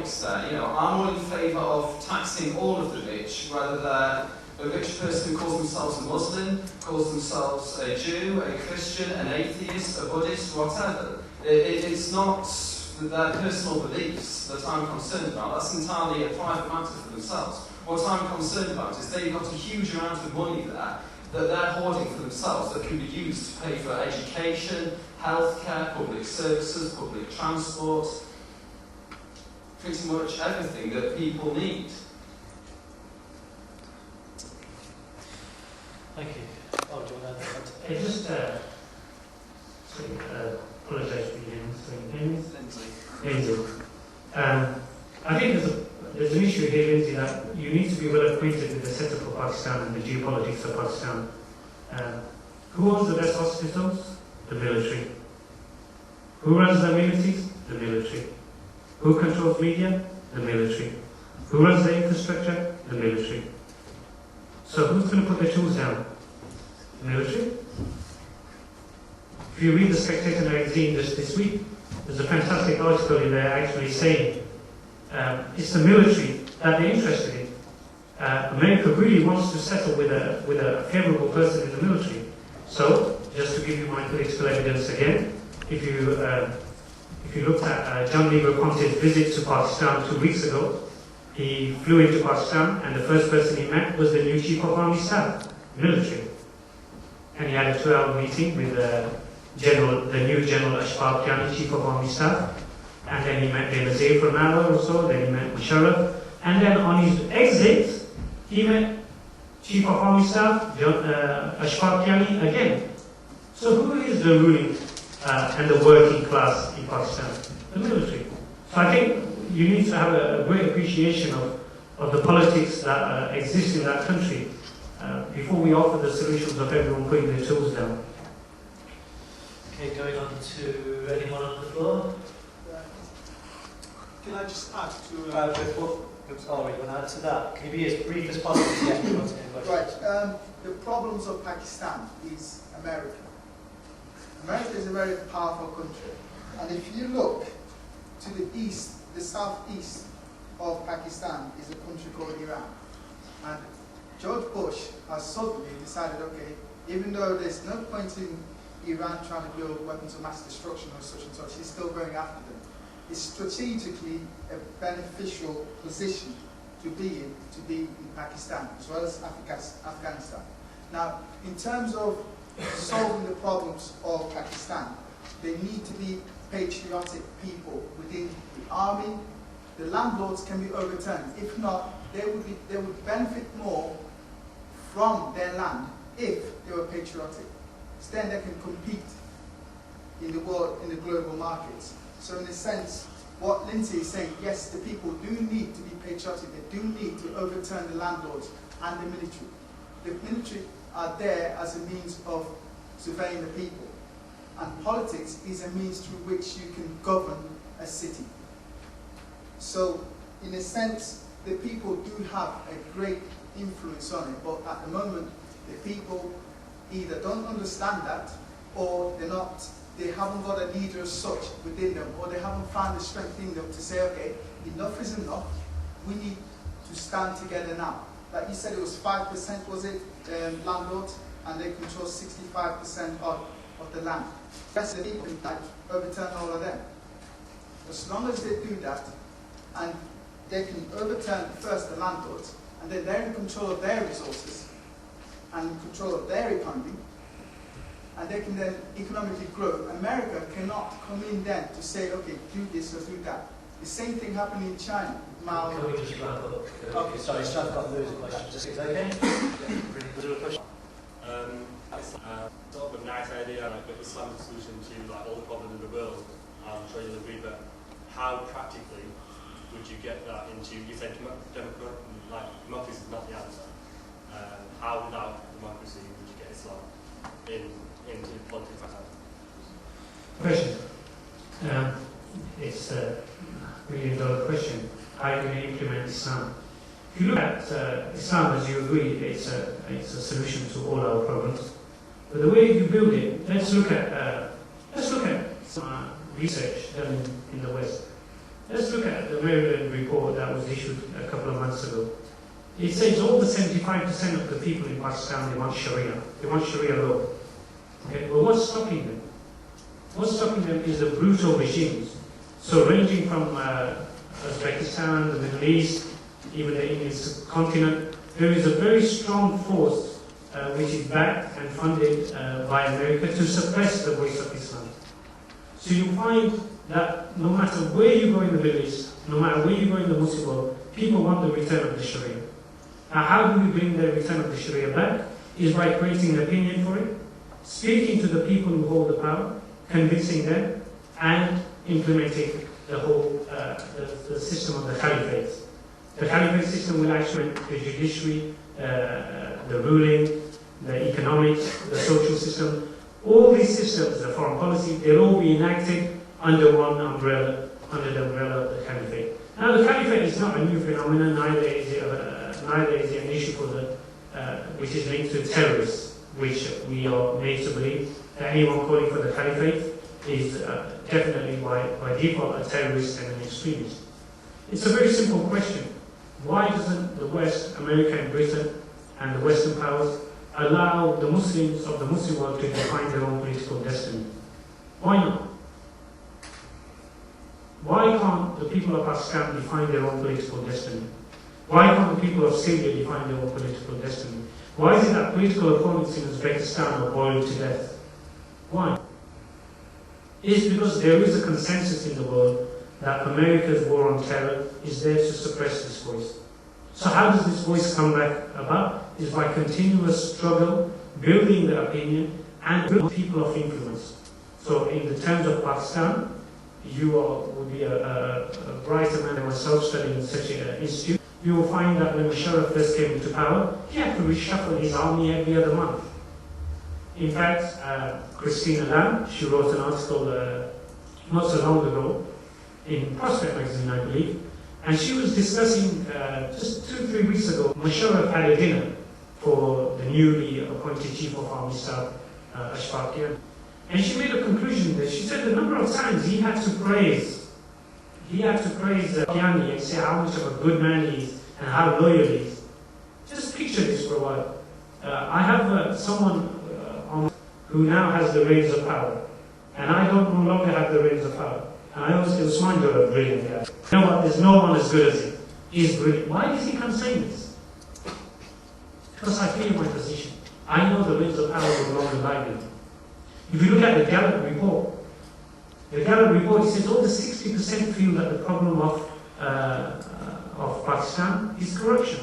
economics there. You know, I'm all in favour of taxing all of the rich, whether they're a rich person who calls themselves a Muslim, calls themselves a Jew, a Christian, an atheist, a Buddhist, whatever. It's not their personal beliefs that I'm concerned about. That's entirely a private matter for themselves. What I'm concerned about is they've got a huge amount of money there that they're hoarding for themselves that can be used to pay for education, healthcare, public services, public transport, pretty much everything that people need. Thank you. Oh, do you want to add that? I just apologise for you, Lindsay. I think there's an issue here, Lindsay, that you need to be well acquainted with the setup of Pakistan and the geopolitics of Pakistan. Who owns the best hospitals? The military. Who runs the amenities? The military. Who controls media? The military. Who runs the infrastructure? The military. So who's going to put the tools down? The military? If you read the Spectator magazine this week, there's a fantastic article in there actually saying it's the military that they're interested in. America really wants to settle with a favourable person in the military. So, just to give you my political evidence again, if you looked at John Negroponte's visit to Pakistan 2 weeks ago, he flew into Pakistan and the first person he met was the new Chief of Army Staff, military. And he had a 2-hour meeting with the new General Ashfaq Kiani, Chief of Army Staff. And then he met Benazir for an hour or so, then he met Musharraf. And then on his exit, he met Chief of Army Staff, Ashfaq Kiani again. So who is the ruling and the working class in Pakistan? The military. So I think you need to have a great appreciation of the politics that exist in that country before we offer the solutions of everyone putting their tools down. Okay, going on to anyone on the floor? Can I just add to... Sorry, you want to add to that? Can you be as brief as possible? Right. The problems of Pakistan is America. America is a very powerful country. And if you look to the east, the southeast of Pakistan is a country called Iran. And George Bush has suddenly decided, okay, even though there's no point in Iran trying to build weapons of mass destruction or such and such, he's still going after them. It's strategically a beneficial position to be in Pakistan, as well as Afghanistan. Now, in terms of solving the problems of Pakistan, they need to be patriotic people within the army. The landlords can be overturned. If not, they would benefit more from their land if they were patriotic. So then they can compete in the world, in the global markets. So in a sense, what Lindsay is saying, yes, the people do need to be patriotic. They do need to overturn the landlords and the military. The military are there as a means of surveying the people. And politics is a means through which you can govern a city. So, in a sense, the people do have a great influence on it, but at the moment, the people either don't understand that, or they haven't got a leader as such within them, or they haven't found the strength in them to say, okay, enough is enough, we need to stand together now. Like you said, it was 5%, was it, landlords, and they control 65% of the land. The rest of the people can overturn all of them. As long as they do that, and they can overturn first the landlords, and then they're in control of their resources, and in control of their economy, and they can then economically grow. America cannot come in then to say, okay, do this or do that. The same thing happened in China. Can we just wrap up? Okay, sorry, so I've got loads of questions. Is that okay? Was there a question? Sort of a nice idea, like the Islamic solution to like all the problems in the world. I'm sure you'll agree, but how practically would you get that into? You said democracy is not the answer. How without democracy would you get Islam into politics like that? Question. It's a $1 million question. How are you going to implement Islam? If you look at Islam, as you agree, it's a solution to all our problems. But the way you build it, let's look at some research done in the West. Let's look at the Maryland report that was issued a couple of months ago. It says over 75% of the people in Pakistan, they want Sharia. They want Sharia law. Okay, but what's stopping them? What's stopping them is the brutal regimes. So ranging from Uzbekistan, the Middle East, even the Indian subcontinent, there is a very strong force which is backed and funded by America to suppress the voice of Islam. So you find that no matter where you go in the Middle East, no matter where you go in the Muslim world, people want the return of the Sharia. Now how do we bring the return of the Sharia back? Is by creating an opinion for it, speaking to the people who hold the power, convincing them, and implementing the whole the system of the caliphate. The caliphate system will actually the judiciary, the ruling, the economic, the social system. All these systems, the foreign policy, they'll all be enacted under one umbrella, under the umbrella of the caliphate. Now, the caliphate is not a new phenomenon, neither is it an issue for the, which is linked to terrorists, which we are made to believe that anyone calling for the caliphate is definitely by default a terrorist and an extremist. It's a very simple question. Why doesn't the West, America and Britain, and the Western powers allow the Muslims of the Muslim world to define their own political destiny? Why not? Why can't the people of Pakistan define their own political destiny? Why can't the people of Syria define their own political destiny? Why is it that political opponents in Uzbekistan are boiled to death? Why? It's because there is a consensus in the world that America's war on terror is there to suppress this voice. So how does this voice come back about? Is by continuous struggle, building the opinion, and building people of influence. So in the terms of Pakistan, you would be a brighter man than myself studying in such an institute. You will find that when Musharraf first came into power, he had to reshuffle his army every other month. In fact, Christina Lamb, she wrote an article not so long ago in Prospect magazine, I believe, and she was discussing just 2-3 weeks ago, Musharraf had a dinner for the newly appointed Chief of Army Staff, Ashfaqian. And she made a conclusion that she said the number of times he had to praise Kiani and say how much of a good man he is and how loyal he is. Just picture this for a while. I have someone who now has the reins of power, and I don't no longer have the reins of power. And I always say, Usman, you're a brilliant guy. You know what? There's no one as good as him. He's brilliant. Why does he come saying this? Because I feel my position. I know the reins of power no longer lie with me. If you look at the Gallup report, it says over 60% feel that the problem of Pakistan is corruption.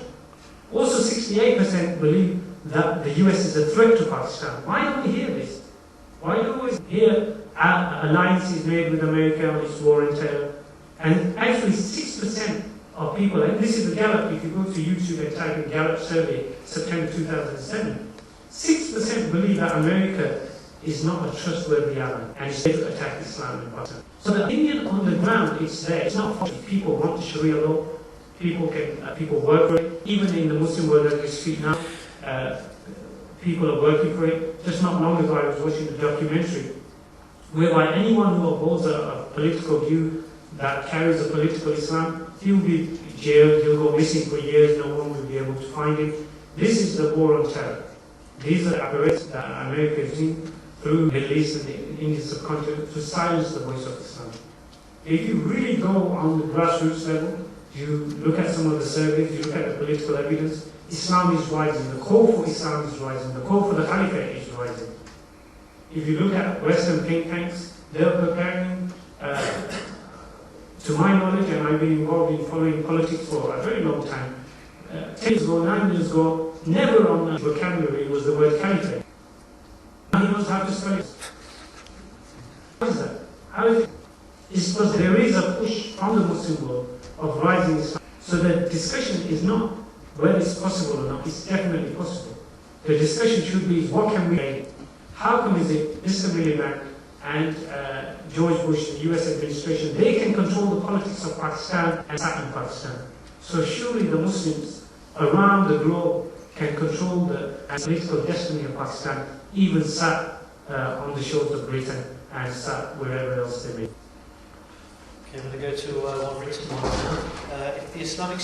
Also 68% believe that the US is a threat to Pakistan. Why don't we hear this? Why do we hear alliances made with America on its war on terror? And actually 6% of people, and this is the Gallup, if you go to YouTube and type in Gallup survey, September 2007, 6% believe that America is not a trustworthy ally and is safe to attack Islam in Pakistan. So the opinion on the ground is there. It's not false. People want the Sharia law. People work for it. Even in the Muslim world as we speak now, people are working for it. Just not long ago, I was watching a documentary whereby anyone who upholds a political view that carries a political Islam, he'll be jailed, he'll go missing for years, no one will be able to find him. This is the war on terror. These are apparatus that America is doing through the Middle East and the Indian subcontinent to silence the voice of Islam. If you really go on the grassroots level, you look at some of the surveys, you look at the political evidence, Islam is rising, the call for Islam is rising, the call for the Caliphate is rising. If you look at Western think tanks, they're preparing, to my knowledge, and I've been involved in following politics for a very long time, 10 years ago, 9 years ago, never on the vocabulary was the word Caliphate. He knows how to spell it. How is that? How is it? It's because there is a push from the Muslim world of rising Islam. So the discussion is not whether it's possible or not. It's definitely possible. The discussion should be what can we do? How come is it Mr. Miliband and George Bush, the US administration, they can control the politics of Pakistan and sat in Pakistan. So surely the Muslims around the globe can control the political destiny of Pakistan, even sat on the shores of Britain and sat wherever else they may. Okay, I'm going to go to one written one now. If the Islamic